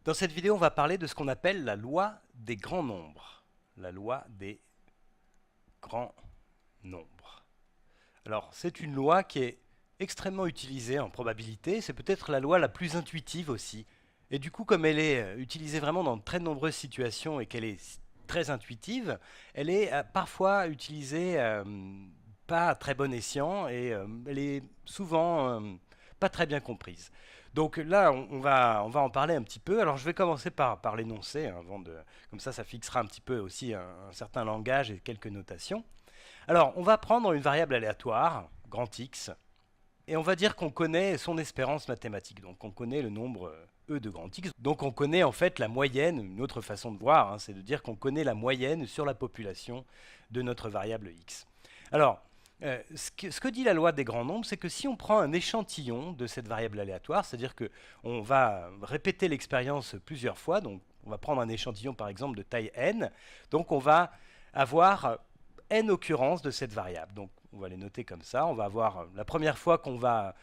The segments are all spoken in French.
Dans cette vidéo, on va parler de ce qu'on appelle la loi des grands nombres. La loi des grands nombres. Alors, c'est une loi qui est extrêmement utilisée en probabilité. C'est peut-être la loi la plus intuitive aussi. Et du coup, comme elle est utilisée vraiment dans de très nombreuses situations et qu'elle est très intuitive, elle est parfois utilisée pas à très bon escient et elle est souvent pas très bien comprise. Donc là, on va en parler un petit peu. Alors je vais commencer par l'énoncé, hein, comme ça fixera un petit peu aussi un certain langage et quelques notations. Alors, on va prendre une variable aléatoire, grand X, et on va dire qu'on connaît son espérance mathématique. Donc on connaît le nombre E de grand X. Donc on connaît en fait la moyenne, une autre façon de voir, hein, c'est de dire qu'on connaît la moyenne sur la population de notre variable X. Alors, ce que dit la loi des grands nombres, c'est que si on prend un échantillon de cette variable aléatoire, c'est-à-dire qu'on va répéter l'expérience plusieurs fois, donc on va prendre un échantillon par exemple de taille n, donc on va avoir n occurrences de cette variable. Donc on va les noter comme ça. On va avoir la première fois qu'on va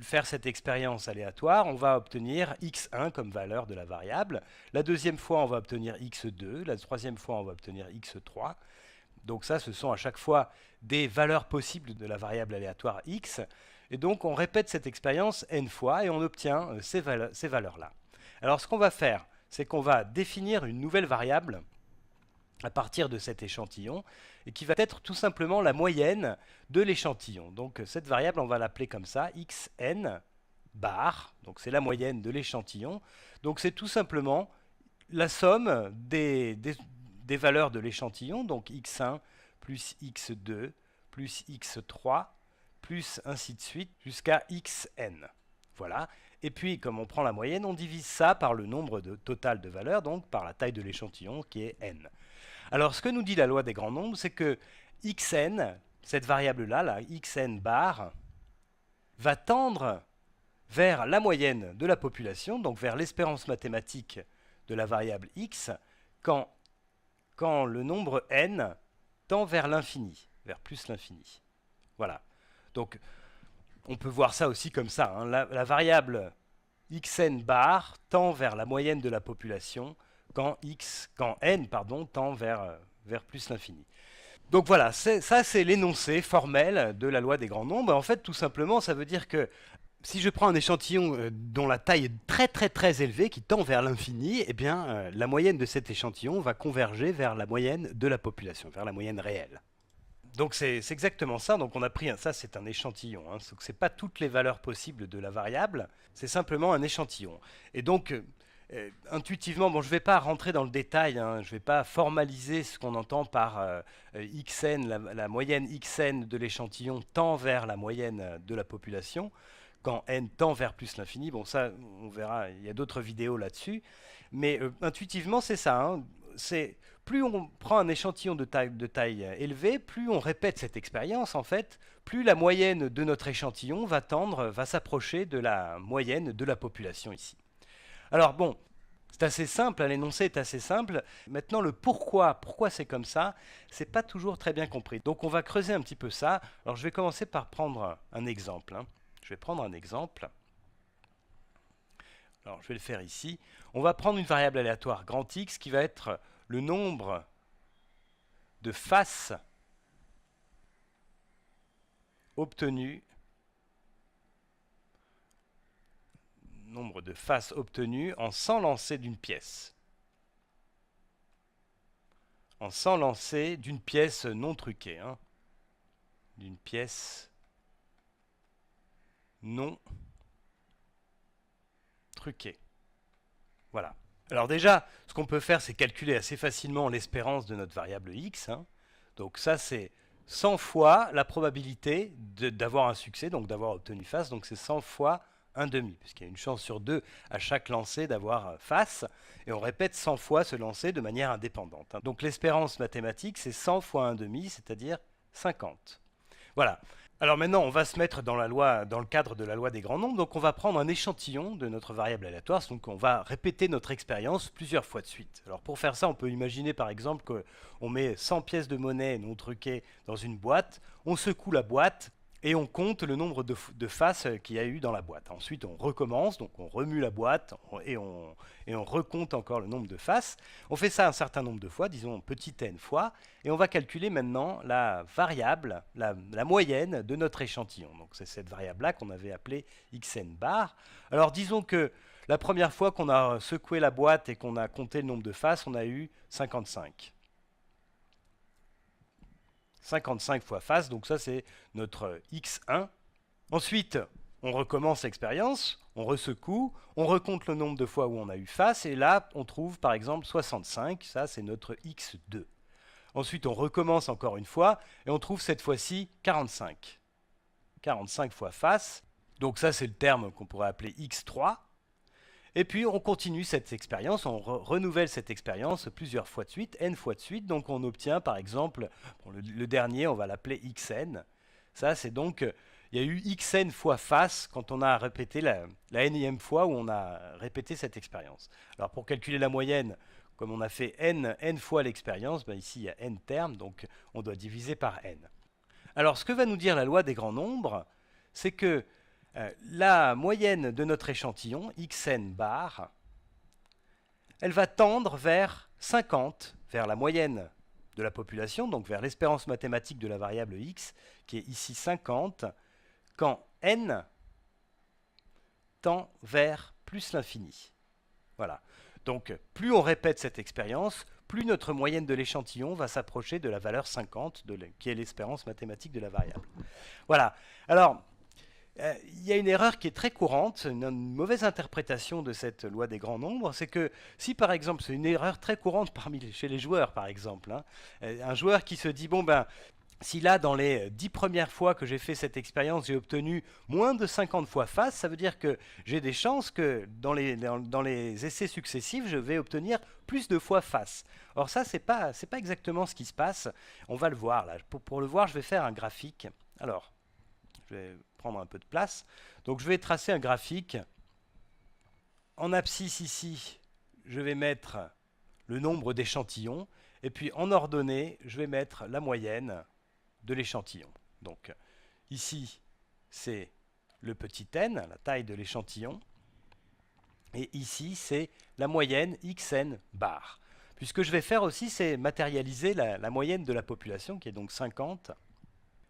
faire cette expérience aléatoire, on va obtenir x1 comme valeur de la variable. La deuxième fois, on va obtenir x2. La troisième fois, on va obtenir x3. Donc ça, ce sont à chaque fois des valeurs possibles de la variable aléatoire x. Et donc on répète cette expérience n fois et on obtient ces valeurs-là. Alors ce qu'on va faire, c'est qu'on va définir une nouvelle variable à partir de cet échantillon, et qui va être tout simplement la moyenne de l'échantillon. Donc cette variable, on va l'appeler comme ça, xn bar, donc c'est la moyenne de l'échantillon. Donc c'est tout simplement la somme des valeurs de l'échantillon, donc x1 plus x2 plus x3, plus ainsi de suite, jusqu'à xn. Voilà. Et puis, comme on prend la moyenne, on divise ça par le nombre total de valeurs, donc par la taille de l'échantillon, qui est n. Alors, ce que nous dit la loi des grands nombres, c'est que xn, cette variable-là, la xn bar, va tendre vers la moyenne de la population, donc vers l'espérance mathématique de la variable x, quand le nombre n tend vers l'infini, vers plus l'infini. Voilà. Donc, on peut voir ça aussi comme ça, hein. La variable xn bar tend vers la moyenne de la population quand n tend vers plus l'infini. Donc voilà, ça c'est l'énoncé formel de la loi des grands nombres. En fait, tout simplement, ça veut dire que si je prends un échantillon dont la taille est très très très élevée, qui tend vers l'infini, eh bien la moyenne de cet échantillon va converger vers la moyenne de la population, vers la moyenne réelle. Donc c'est exactement ça. Donc on a pris ça, c'est un échantillon. Hein. C'est pas toutes les valeurs possibles de la variable, c'est simplement un échantillon. Et donc intuitivement, bon, je ne vais pas rentrer dans le détail, hein, je ne vais pas formaliser ce qu'on entend par xn, la moyenne xn de l'échantillon tend vers la moyenne de la population, quand n tend vers plus l'infini. Bon, ça, on verra, il y a d'autres vidéos là-dessus. Mais intuitivement, c'est ça. Hein, c'est plus on prend un échantillon de taille élevée, plus on répète cette expérience, en fait, plus la moyenne de notre échantillon va s'approcher de la moyenne de la population ici. Alors bon, c'est assez simple, hein, l'énoncé est assez simple. Maintenant, le pourquoi c'est comme ça, c'est pas toujours très bien compris. Donc on va creuser un petit peu ça. Alors je vais commencer par prendre un exemple. Hein. Je vais prendre un exemple. Alors je vais le faire ici. On va prendre une variable aléatoire grand X qui va être le nombre de faces obtenues en 100 lancers d'une pièce. En 100 lancers d'une pièce non truquée. Hein. D'une pièce non truquée. Voilà. Alors déjà, ce qu'on peut faire, c'est calculer assez facilement l'espérance de notre variable x. Hein. Donc ça, c'est 100 fois la probabilité d'avoir un succès, donc d'avoir obtenu face. Donc c'est 100 fois 1,5, puisqu'il y a une chance sur 2 à chaque lancer d'avoir face, et on répète 100 fois ce lancer de manière indépendante. Hein. Donc l'espérance mathématique, c'est 100 fois 1,5, c'est-à-dire 50. Voilà. Alors maintenant, on va se mettre dans le cadre de la loi des grands nombres, donc on va prendre un échantillon de notre variable aléatoire, donc on va répéter notre expérience plusieurs fois de suite. Alors pour faire ça, on peut imaginer par exemple qu'on met 100 pièces de monnaie non truquées dans une boîte, on secoue la boîte, et on compte le nombre de faces qu'il y a eu dans la boîte. Ensuite, on recommence, donc on remue la boîte et on recompte encore le nombre de faces. On fait ça un certain nombre de fois, disons petit n fois, et on va calculer maintenant la variable, la moyenne de notre échantillon. Donc c'est cette variable-là qu'on avait appelée xn bar. Alors disons que la première fois qu'on a secoué la boîte et qu'on a compté le nombre de faces, on a eu 55. 55 fois face, donc ça c'est notre x1. Ensuite, on recommence l'expérience, on ressecoue, on recompte le nombre de fois où on a eu face, et là on trouve par exemple 65, ça c'est notre x2. Ensuite on recommence encore une fois, et on trouve cette fois-ci 45. 45 fois face, donc ça c'est le terme qu'on pourrait appeler x3. Et puis on continue cette expérience, on renouvelle cette expérience plusieurs fois de suite, n fois de suite, donc on obtient par exemple, le dernier on va l'appeler xn, ça c'est donc, il y a eu xn fois face quand on a répété la nème fois où on a répété cette expérience. Alors pour calculer la moyenne, comme on a fait n fois l'expérience, ben ici il y a n termes, donc on doit diviser par n. Alors ce que va nous dire la loi des grands nombres, c'est que la moyenne de notre échantillon, xn bar, elle va tendre vers 50, vers la moyenne de la population, donc vers l'espérance mathématique de la variable x, qui est ici 50, quand n tend vers plus l'infini. Voilà. Donc, plus on répète cette expérience, plus notre moyenne de l'échantillon va s'approcher de la valeur 50, qui est l'espérance mathématique de la variable. Voilà. Alors, il y a une erreur qui est très courante, une mauvaise interprétation de cette loi des grands nombres, c'est que si par exemple, c'est une erreur très courante chez les joueurs par exemple, hein, un joueur qui se dit, bon ben, si là dans les 10 premières fois que j'ai fait cette expérience, j'ai obtenu moins de 50 fois face, ça veut dire que j'ai des chances que dans les essais successifs, je vais obtenir plus de fois face. Or ça, c'est pas exactement ce qui se passe, on va le voir là. Pour le voir, je vais faire un graphique. Alors, je vais prendre un peu de place. Donc je vais tracer un graphique. En abscisse ici, je vais mettre le nombre d'échantillons. Et puis en ordonnée, je vais mettre la moyenne de l'échantillon. Donc ici, c'est le petit n, la taille de l'échantillon. Et ici, c'est la moyenne xn bar. Puis ce que je vais faire aussi, c'est matérialiser la moyenne de la population, qui est donc 50.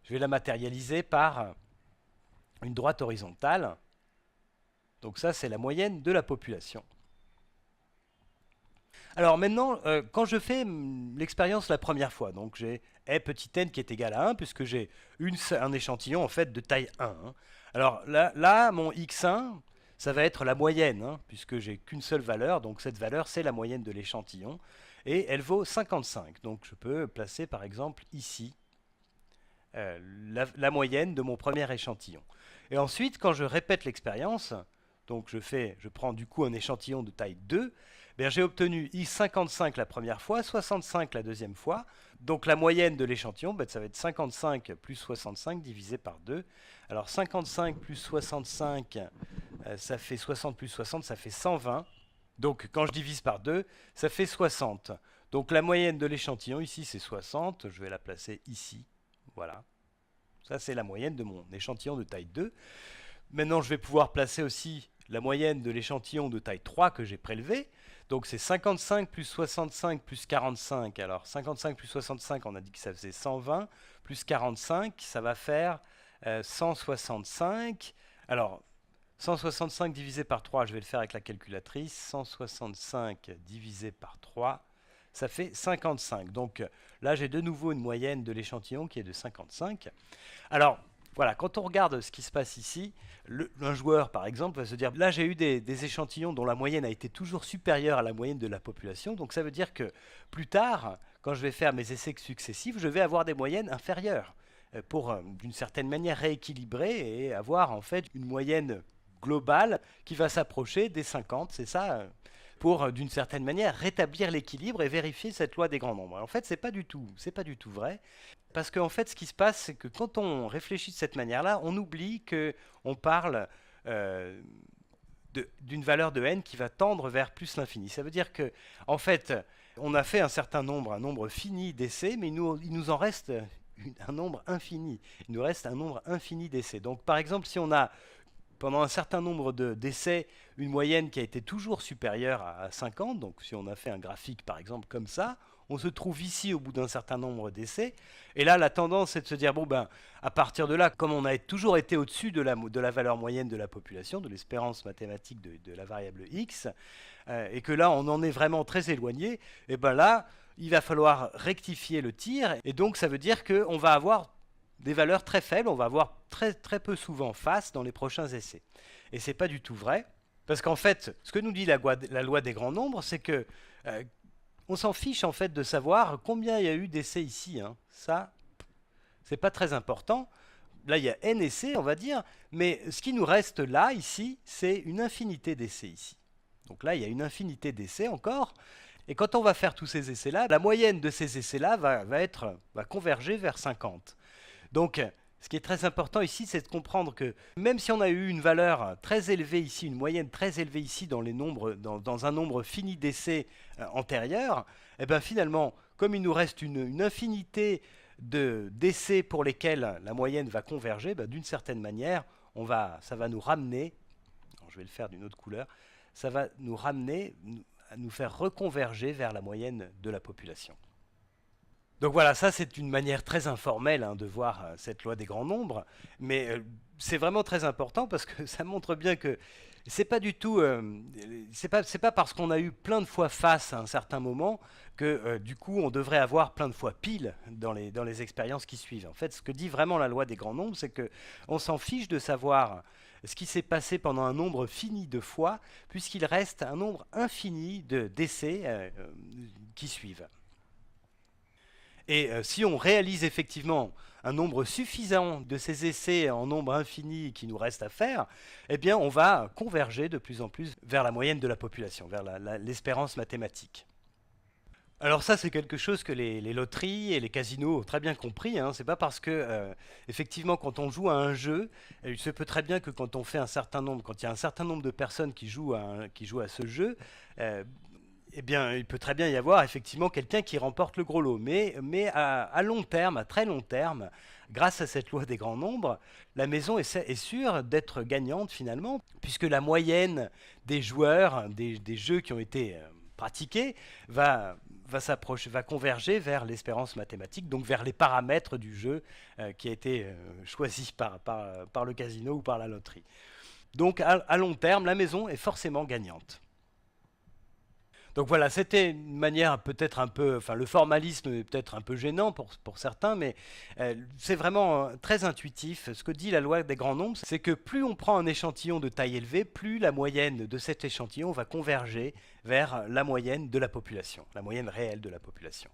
Je vais la matérialiser par une droite horizontale. Donc ça, c'est la moyenne de la population. Alors maintenant, quand je fais l'expérience la première fois, donc j'ai petit n qui est égal à 1, puisque j'ai un échantillon en fait de taille 1. Hein. Alors là, mon x1, ça va être la moyenne, hein, puisque j'ai qu'une seule valeur, donc cette valeur, c'est la moyenne de l'échantillon, et elle vaut 55. Donc je peux placer par exemple ici la moyenne de mon premier échantillon. Et ensuite, quand je répète l'expérience, donc je prends du coup un échantillon de taille 2, j'ai obtenu I55 la première fois, 65 la deuxième fois. Donc la moyenne de l'échantillon, ça va être 55 plus 65 divisé par 2. Alors 55 plus 65, ça fait 60 plus 60, ça fait 120. Donc quand je divise par 2, ça fait 60. Donc la moyenne de l'échantillon ici, c'est 60. Je vais la placer ici. Voilà. Ça, c'est la moyenne de mon échantillon de taille 2. Maintenant, je vais pouvoir placer aussi la moyenne de l'échantillon de taille 3 que j'ai prélevé. Donc, c'est 55 plus 65 plus 45. Alors, 55 plus 65, on a dit que ça faisait 120. Plus 45, ça va faire 165. Alors, 165 divisé par 3, je vais le faire avec la calculatrice. 165 divisé par 3, ça fait 55. Donc là, j'ai de nouveau une moyenne de l'échantillon qui est de 55. Alors, voilà, quand on regarde ce qui se passe ici, un joueur, par exemple, va se dire, là, j'ai eu des échantillons dont la moyenne a été toujours supérieure à la moyenne de la population. Donc ça veut dire que plus tard, quand je vais faire mes essais successifs, je vais avoir des moyennes inférieures pour, d'une certaine manière, rééquilibrer et avoir, en fait, une moyenne globale qui va s'approcher des 50. C'est ça pour, d'une certaine manière, rétablir l'équilibre et vérifier cette loi des grands nombres. En fait, c'est pas du tout vrai, parce qu'en fait, ce qui se passe, c'est que quand on réfléchit de cette manière-là, on oublie qu'on parle d'une valeur de n qui va tendre vers plus l'infini. Ça veut dire que, en fait, on a fait un certain nombre, un nombre fini d'essais, mais il nous en reste un nombre infini. Il nous reste un nombre infini d'essais. Donc par exemple, si on a pendant un certain nombre d'essais une moyenne qui a été toujours supérieure à 50, donc si on a fait un graphique par exemple comme ça, on se trouve ici au bout d'un certain nombre d'essais, et là la tendance c'est de se dire, bon ben, à partir de là, comme on a toujours été au-dessus de la valeur moyenne de la population, de l'espérance mathématique de la variable x, et que là on en est vraiment très éloigné, et ben là, il va falloir rectifier le tir, et donc ça veut dire qu'on va avoir des valeurs très faibles, on va avoir très peu souvent face dans les prochains essais. Et c'est pas du tout vrai, parce qu'en fait, ce que nous dit la loi des grands nombres, c'est que on s'en fiche en fait de savoir combien il y a eu d'essais ici. Hein. Ça, c'est pas très important. Là, il y a n essais, on va dire, mais ce qui nous reste là, ici, c'est une infinité d'essais ici. Donc là, il y a une infinité d'essais encore. Et quand on va faire tous ces essais-là, la moyenne de ces essais-là va converger vers 50. Donc, ce qui est très important ici, c'est de comprendre que même si on a eu une valeur très élevée ici, une moyenne très élevée ici dans, dans un nombre fini d'essais antérieurs, et bien finalement, comme il nous reste une infinité d'essais pour lesquels la moyenne va converger, d'une certaine manière, ça va nous ramener, alors je vais le faire d'une autre couleur, ça va nous ramener, à nous faire reconverger vers la moyenne de la population. Donc voilà, ça c'est une manière très informelle de voir cette loi des grands nombres, mais c'est vraiment très important parce que ça montre bien que c'est pas du tout, c'est pas parce qu'on a eu plein de fois face à un certain moment que du coup on devrait avoir plein de fois pile dans les expériences qui suivent. En fait, ce que dit vraiment la loi des grands nombres, c'est que on s'en fiche de savoir ce qui s'est passé pendant un nombre fini de fois, puisqu'il reste un nombre infini d'essais qui suivent. Et si on réalise effectivement un nombre suffisant de ces essais en nombre infini qui nous reste à faire, eh bien on va converger de plus en plus vers la moyenne de la population, vers l'espérance mathématique. Alors ça, c'est quelque chose que les loteries et les casinos ont très bien compris. Hein. C'est pas parce que, effectivement, quand on joue à un jeu, il se peut très bien que quand il y a un certain nombre de personnes qui jouent à ce jeu, eh bien, il peut très bien y avoir effectivement quelqu'un qui remporte le gros lot. Mais à long terme, à très long terme, grâce à cette loi des grands nombres, la maison est sûre d'être gagnante finalement, puisque la moyenne des joueurs, des jeux qui ont été pratiqués, va converger vers l'espérance mathématique, donc vers les paramètres du jeu qui a été choisi par le casino ou par la loterie. Donc à long terme, la maison est forcément gagnante. Donc voilà, c'était une manière peut-être un peu, enfin le formalisme est peut-être un peu gênant pour certains, mais c'est vraiment très intuitif. Ce que dit la loi des grands nombres, c'est que plus on prend un échantillon de taille élevée, plus la moyenne de cet échantillon va converger vers la moyenne de la population, la moyenne réelle de la population.